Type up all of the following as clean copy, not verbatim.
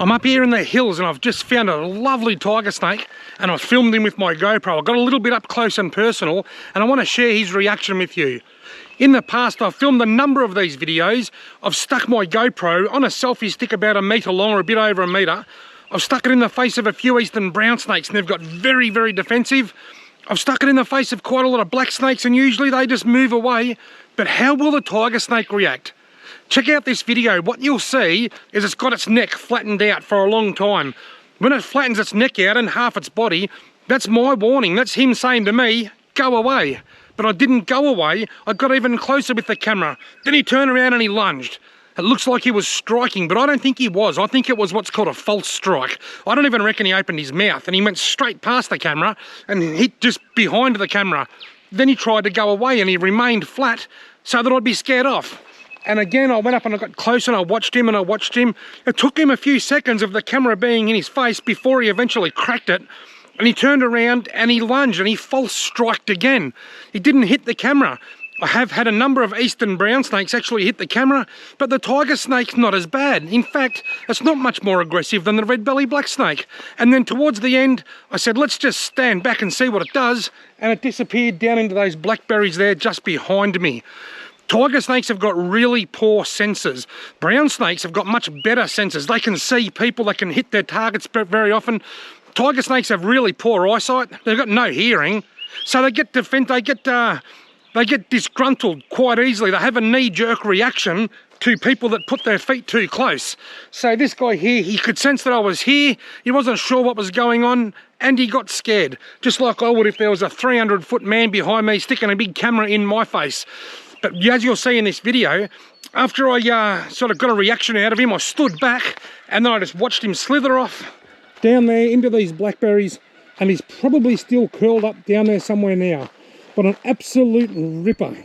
I'm up here in the hills and I've just found a lovely tiger snake and I've filmed him with my GoPro. I got a little bit up close and personal and I want to share his reaction with you. In the past, I've filmed a number of these videos. I've stuck my GoPro on a selfie stick about 1 metre long or a bit over 1 metre. I've stuck it in the face of a few eastern brown snakes and they've got very, very defensive. I've stuck it in the face of quite a lot of black snakes and usually they just move away. But how will the tiger snake react? Check out this video. What you'll see is it's got its neck flattened out for a long time. When it flattens its neck out and half its body, that's my warning. That's him saying to me, go away. But I didn't go away. I got even closer with the camera. Then he turned around and he lunged. It looks like he was striking, but I don't think he was. I think it was what's called a false strike. I don't even reckon he opened his mouth and he went straight past the camera and hit just behind the camera. Then he tried to go away and he remained flat so that I'd be scared off. And again, I went up and I got close and I watched him and I watched him. It took him a few seconds of the camera being in his face before he eventually cracked it. And he turned around and he lunged and he false striked again. He didn't hit the camera. I have had a number of eastern brown snakes actually hit the camera, but the tiger snake's not as bad. In fact, it's not much more aggressive than the red belly black snake. And then towards the end, I said, let's just stand back and see what it does. And it disappeared down into those blackberries there just behind me. Tiger snakes have got really poor senses. Brown snakes have got much better senses. They can see people, they can hit their targets very often. Tiger snakes have really poor eyesight. They've got no hearing, so they get disgruntled quite easily. They have a knee-jerk reaction to people that put their feet too close. So this guy here, he could sense that I was here. He wasn't sure what was going on, and he got scared, just like I would if there was a 300-foot man behind me sticking a big camera in my face. But as you'll see in this video, after I sort of got a reaction out of him, I stood back and then I just watched him slither off down there into these blackberries, and he's probably still curled up down there somewhere now. But an absolute ripper.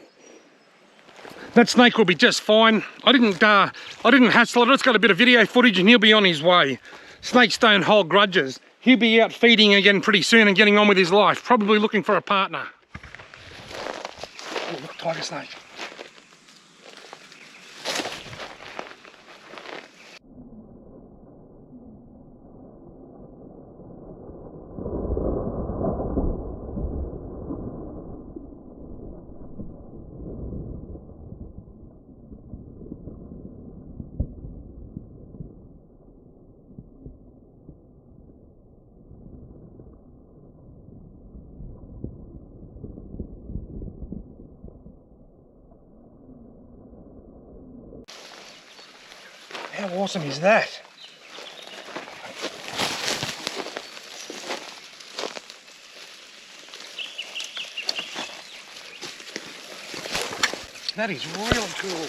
That snake will be just fine. I didn't hassle it. It's got a bit of video footage and he'll be on his way. Snakes don't hold grudges. He'll be out feeding again pretty soon and getting on with his life, probably looking for a partner. Oh, look, tiger snake. How awesome is that? That is really cool.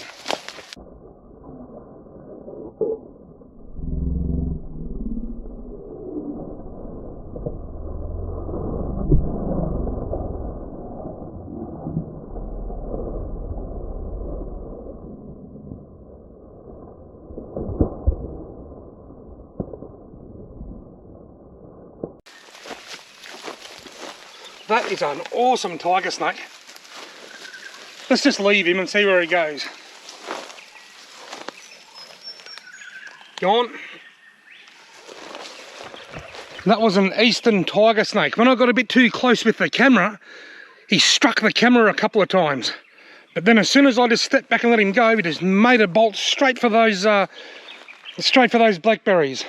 That is an awesome tiger snake. Let's just leave him and see where he goes. Go on. That was an eastern tiger snake. When I got a bit too close with the camera, he struck the camera a couple of times. But then as soon as I just stepped back and let him go, he just made a bolt straight for those blackberries.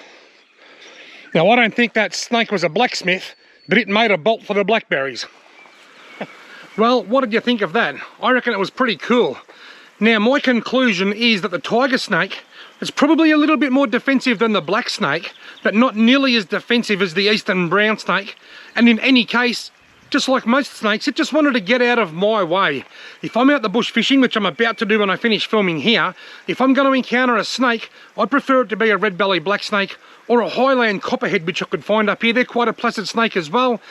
Now I don't think that snake was a blacksmith, but it made a bolt for the blackberries. Well, what did you think of that? I reckon it was pretty cool. Now, my conclusion is that the tiger snake is probably a little bit more defensive than the black snake, but not nearly as defensive as the eastern brown snake. And in any case, just like most snakes, it just wanted to get out of my way. If I'm out the bush fishing, which I'm about to do when I finish filming here, if I'm going to encounter a snake, I'd prefer it to be a red belly black snake or a highland copperhead, which I could find up here. They're quite a placid snake as well.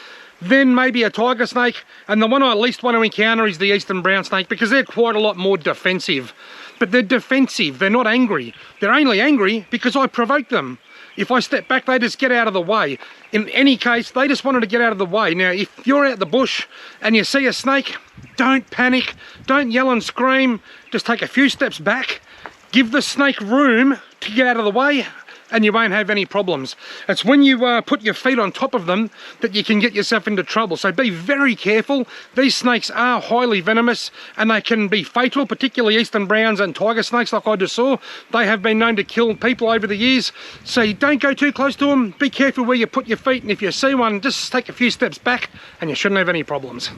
Then maybe a tiger snake, and the one I least want to encounter is the eastern brown snake because they're quite a lot more defensive. But they're defensive, they're not angry. They're only angry because I provoked them. If I step back, they just get out of the way. In any case, they just wanted to get out of the way. Now, if you're out the bush and you see a snake, don't panic, don't yell and scream, just take a few steps back, give the snake room to get out of the way, and you won't have any problems. It's when you put your feet on top of them that you can get yourself into trouble. So be very careful. These snakes are highly venomous and they can be fatal, particularly eastern browns and tiger snakes like I just saw. They have been known to kill people over the years. So you don't go too close to them. Be careful where you put your feet, and if you see one, just take a few steps back and you shouldn't have any problems.